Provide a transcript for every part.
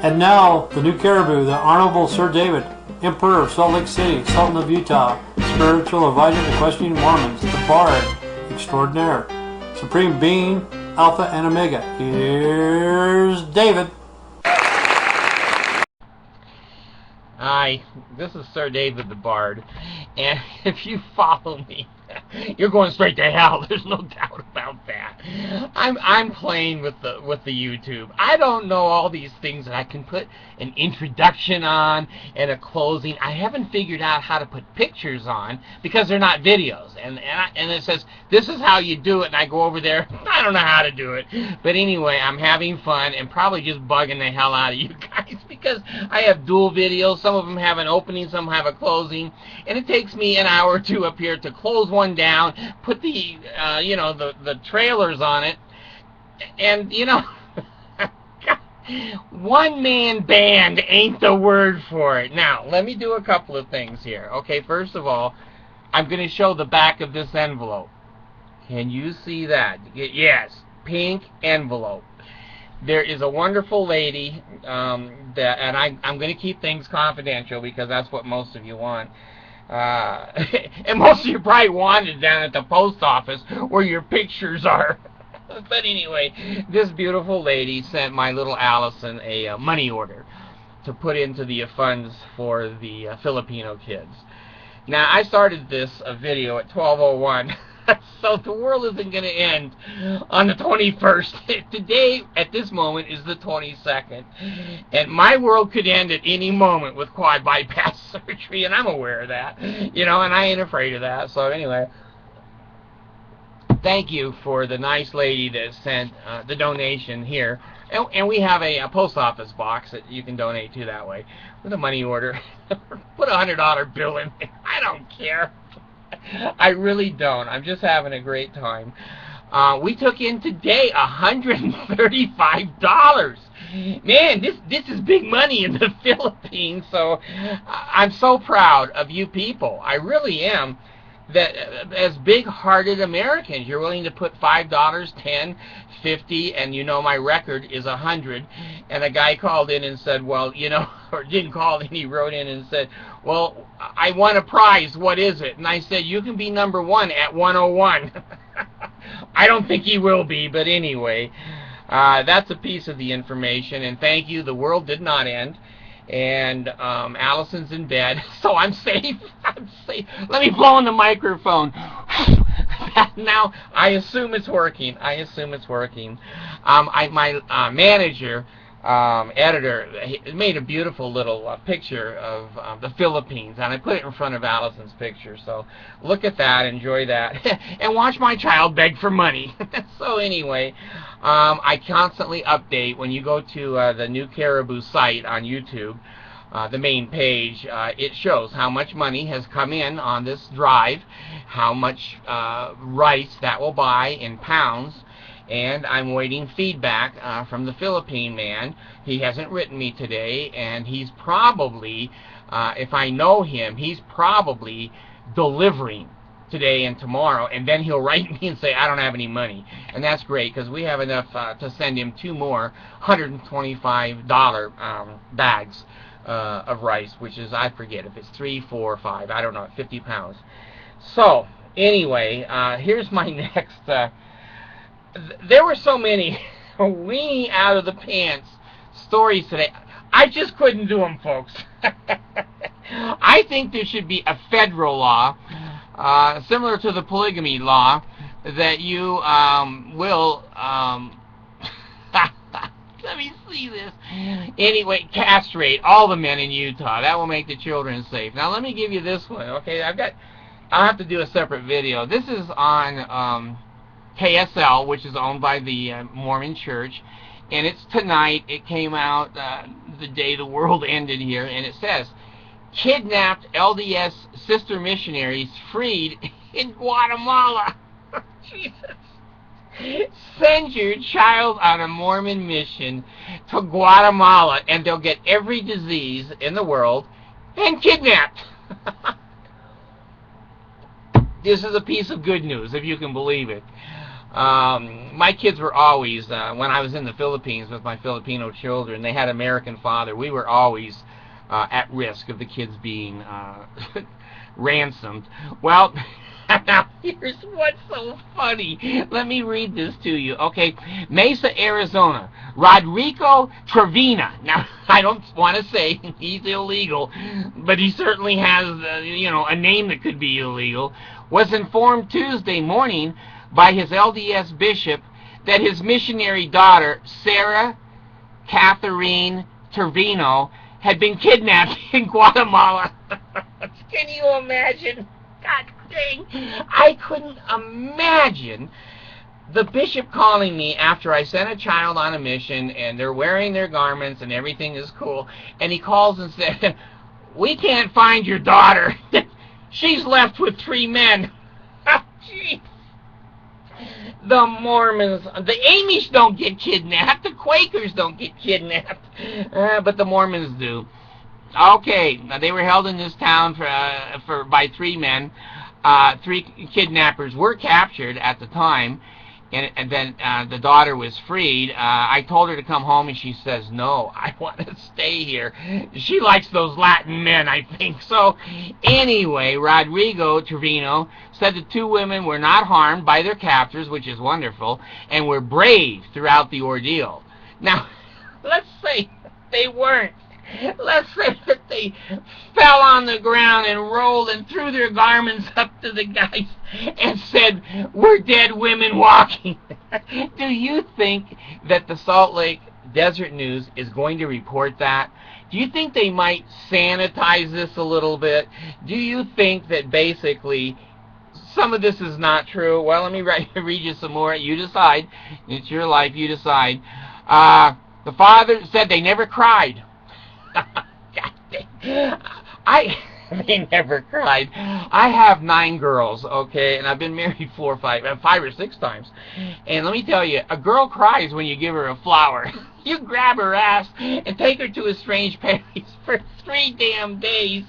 And now, the new caribou, the Honorable Sir David, Emperor of Salt Lake City, Sultan of Utah, Spiritual Advisor to Questioning Mormons, the Bard Extraordinaire, Supreme Being, Alpha and Omega. Here's David. Hi, this is Sir David the Bard, and if you follow me, you're going straight to hell. There's no doubt about that. I'm playing with the YouTube. I don't know all these things that I can put an introduction on and a closing. I haven't figured out how to put pictures on because they're not videos. And it says this is how you do it, and I go over there. I don't know how to do it. But anyway, I'm having fun and probably just bugging the hell out of you guys because I have dual videos. Some of them have an opening, some have a closing, and it takes me an hour or two up here to close one down, put the the trailers on it, and one-man band ain't the word for it. Now, let me do a couple of things here. Okay, first of all, I'm going to show the back of this envelope. Can you see that? Yes, pink envelope. There is a wonderful lady, and I'm going to keep things confidential because that's what most of you want. And most of you probably wanted down at the post office where your pictures are. But anyway, this beautiful lady sent my little Allison a money order to put into the funds for the Filipino kids. Now, I started this video at 12:01, so the world isn't going to end on the 21st. Today, at this moment, is the 22nd, and my world could end at any moment with quad bypass surgery, and I'm aware of that, and I ain't afraid of that. So anyway, thank you for the nice lady that sent the donation here. And we have a post office box that you can donate to that way with a money order. Put a $100 bill in there. I don't care. I really don't. I'm just having a great time. We took in today $135. Man, this is big money in the Philippines. So I'm so proud of you people. I really am. That as big-hearted Americans, you're willing to put $5, $10, $50, and my record is $100. And a guy called in and said, well, or didn't call in, he wrote in and said, well, I won a prize. What is it? And I said, you can be number one at 101. I don't think he will be, but anyway, that's a piece of the information. And thank you. The world did not end. And Allison's in bed, so I'm safe. I'm safe. Let me blow on the microphone. Now, I assume it's working. My manager, editor, he made a beautiful little picture of the Philippines, and I put it in front of Allison's picture. So look at that, enjoy that, and watch my child beg for money. So anyway, I constantly update. When you go to the New Caribou site on YouTube, the main page, it shows how much money has come in on this drive, how much rice that will buy in pounds, and I'm waiting feedback from the Philippine man. He hasn't written me today, and he's probably, if I know him, he's probably delivering today and tomorrow, and then he'll write me and say, I don't have any money. And that's great, because we have enough to send him 2 more $125 bags of rice, which is, I forget if it's 3, 4, 5, I don't know, 50 pounds. So, anyway, here's my next, there were so many weenie out of the pants stories today. I just couldn't do them, folks. I think there should be a federal law, similar to the polygamy law, that you will, let me see this. Anyway, castrate all the men in Utah. That will make the children safe. Now, let me give you this one. Okay, I'll have to do a separate video. This is on KSL, which is owned by the Mormon Church, and it's tonight. It came out the day the world ended here, and it says, kidnapped LDS sister missionaries freed in Guatemala. Jesus. Send your child on a Mormon mission to Guatemala, and they'll get every disease in the world and kidnapped. This is a piece of good news, if you can believe it. My kids were always, when I was in the Philippines with my Filipino children, they had American father. We were always at risk of the kids being ransomed. Well, now here's what's so funny. Let me read this to you. Okay, Mesa, Arizona. Rodrigo Trevina. Now, I don't want to say he's illegal, but he certainly has, a name that could be illegal. Was informed Tuesday morning by his LDS bishop that his missionary daughter, Sarah Catherine Trevino, had been kidnapped in Guatemala. Can you imagine? God dang. I couldn't imagine the bishop calling me after I sent a child on a mission and they're wearing their garments and everything is cool, and he calls and says, "We can't find your daughter. She's left with 3 men." Jeez. The Mormons, the Amish don't get kidnapped, the Quakers don't get kidnapped, but the Mormons do. Okay, they were held in this town by 3 men. 3 kidnappers were captured at the time, and then the daughter was freed. I told her to come home, and she says, "No, I want to stay here." She likes those Latin men, I think. So, anyway, Rodrigo Trevino said the 2 women were not harmed by their captors, which is wonderful, and were brave throughout the ordeal. Now, let's say they weren't. Let's say that they fell on the ground and rolled and threw their garments up to the guys and said, "We're dead women walking." Do you think that the Salt Lake Desert News is going to report that? Do you think they might sanitize this a little bit? Do you think that basically some of this is not true? Well, let me read you some more. You decide. It's your life. You decide. The father said they never cried. They never cried. I have 9 girls, okay, and I've been married 5 or 6 times. And let me tell you, a girl cries when you give her a flower. You grab her ass and take her to a strange place for 3 damn days.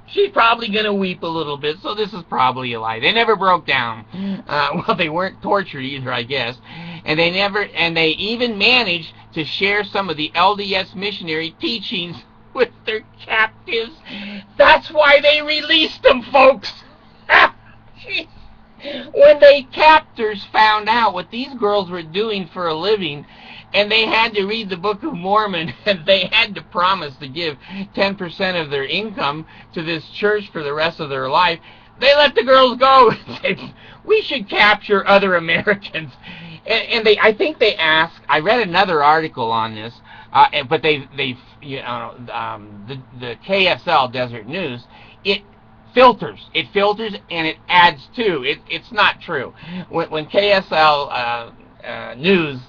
She's probably going to weep a little bit, so this is probably a lie. They never broke down. Well, they weren't tortured either, I guess. And they even managed to share some of the LDS missionary teachings with their captives. That's why they released them, folks. When the captors found out what these girls were doing for a living, and they had to read the Book of Mormon, and they had to promise to give 10% of their income to this church for the rest of their life, they let the girls go and said, "We should capture other Americans." And I think they asked. I read another article on this, but the KSL Desert News, it filters and it adds to. It's not true. When KSL News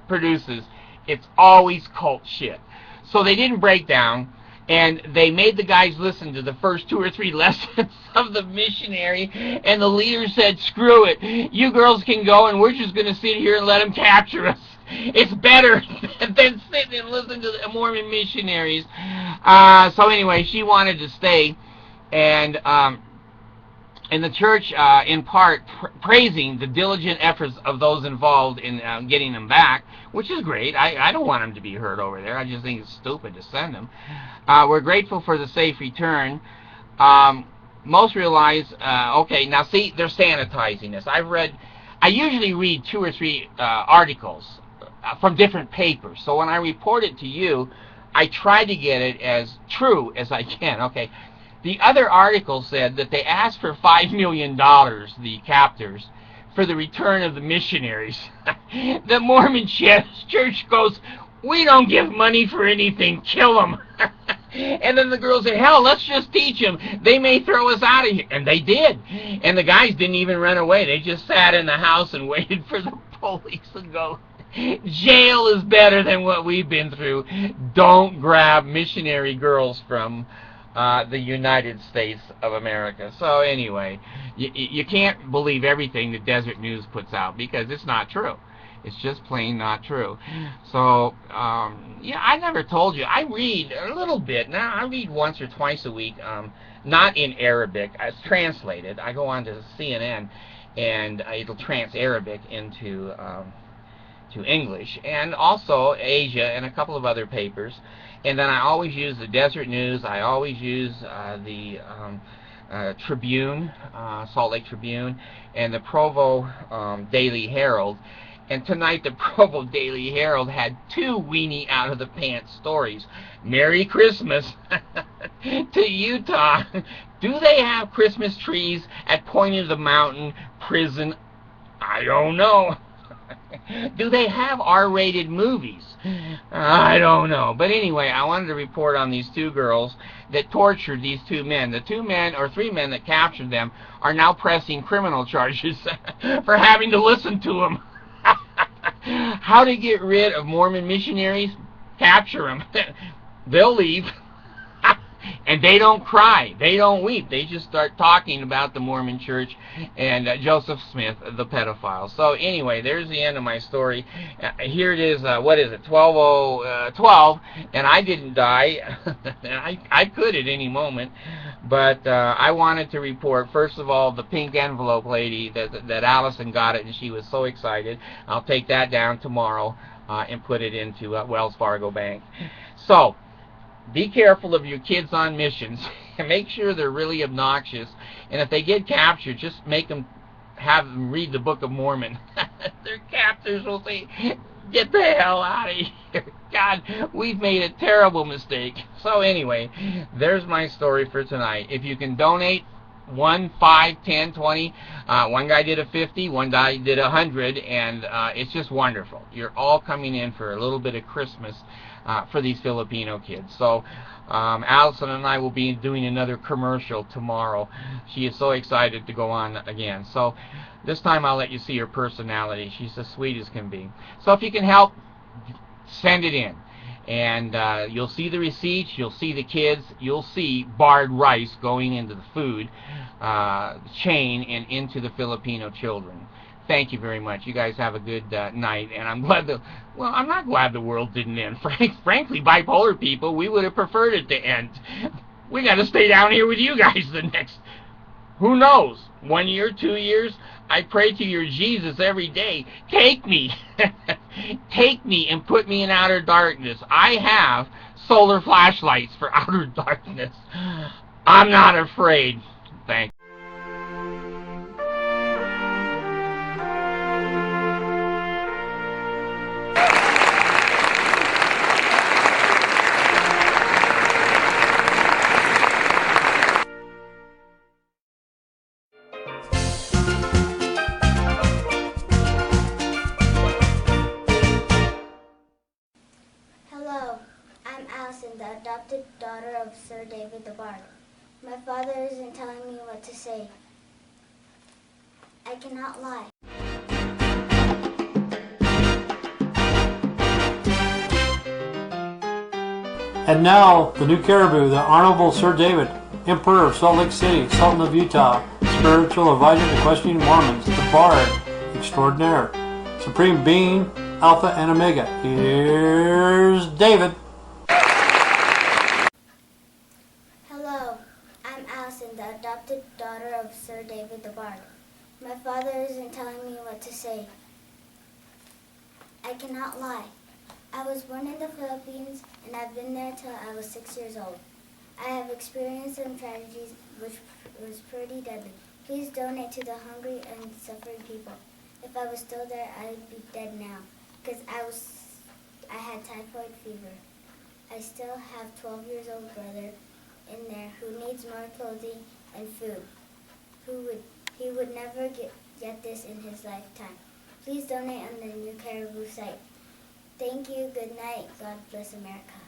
produces, it's always cult shit. So they didn't break down, and they made the guys listen to the first 2 or 3 lessons of the missionary, and the leader said, "Screw it, you girls can go, and we're just going to sit here and let them capture us. It's better than sitting and listening to the Mormon missionaries." So anyway, she wanted to stay, and the church, in part, praising the diligent efforts of those involved in getting them back, which is great. I don't want them to be hurt over there. I just think it's stupid to send them. We're grateful for the safe return. Most realize, okay, now see, they're sanitizing this. I usually read 2 or 3 articles from different papers. So when I report it to you, I try to get it as true as I can. Okay. The other article said that they asked for $5 million, the captors, for the return of the missionaries. The Mormon church goes, "We don't give money for anything, kill them." And then the girls said, "Hell, let's just teach them. They may throw us out of here." And they did. And the guys didn't even run away. They just sat in the house and waited for the police to go. Jail is better than what we've been through. Don't grab missionary girls from the United States of America. So anyway, you can't believe everything the Desert News puts out because it's not true. It's just plain not true. So, yeah, I never told you. I read a little bit. Now, I read once or twice a week, not in Arabic. It's translated. I go on to CNN, and it'll trans-Arabic into to English, and also Asia and a couple of other papers. And then I always use the Desert News. I always use the Tribune, Salt Lake Tribune, and the Provo Daily Herald. And tonight the Provo Daily Herald had 2 weenie out of the pants stories. Merry Christmas to Utah. Do they have Christmas trees at Point of the Mountain Prison? I don't know. Do they have R-rated movies? I don't know. But anyway, I wanted to report on these 2 girls that tortured these 2 men. The 2 men, or 3 men that captured them, are now pressing criminal charges for having to listen to them. How to get rid of Mormon missionaries? Capture them. They'll leave. And they don't cry. They don't weep. They just start talking about the Mormon Church and Joseph Smith, the pedophile. So anyway, there's the end of my story. Here it is. What is it? 12:12, and I didn't die. I could at any moment, but I wanted to report first of all the pink envelope lady that Allison got it, and she was so excited. I'll take that down tomorrow and put it into Wells Fargo Bank. So. Be careful of your kids on missions. Make sure they're really obnoxious. And if they get captured, just have them read the Book of Mormon. Their captors will say, get the hell out of here. God, we've made a terrible mistake. So anyway, there's my story for tonight. If you can donate 1, 5, 10, 20. One guy did a 50, one guy did 100, and it's just wonderful. You're all coming in for a little bit of Christmas for these Filipino kids. So Allison and I will be doing another commercial tomorrow. She is so excited to go on again. So this time I'll let you see her personality. She's as sweet as can be. So if you can help, send it in. And you'll see the receipts, you'll see the kids, you'll see barred rice going into the food chain and into the Filipino children. Thank you very much. You guys have a good night, and I'm glad I'm not glad the world didn't end. Frankly, bipolar people, we would have preferred it to end. We got to stay down here with you guys the next, who knows, 1 year, 2 years. I pray to your Jesus every day, take me, take me and put me in outer darkness. I have solar flashlights for outer darkness. I'm not afraid. Thank you. Hello, I'm Allison, the adopted daughter of Sir David the Bard. My father isn't telling me what to say. I cannot lie. And now, the new caribou, the Honorable Sir David, Emperor of Salt Lake City, Sultan of Utah, Spiritual Advisor to Questioning Mormons, the Bard Extraordinaire, Supreme Being, Alpha and Omega. Here's David. Hello, I'm Allison, the adopted daughter of Sir David the Bard. My father isn't telling me what to say. I cannot lie. I was born in the Philippines, and I've been there till I was 6 years old. I have experienced some tragedies which was pretty deadly. Please donate to the hungry and suffering people. If I was still there, I'd be dead now, because I had typhoid fever. I still have 12 years old brother in there who needs more clothing and food. He would never get this in his lifetime. Please donate on the New Caribou site. Thank you. Good night. God bless America.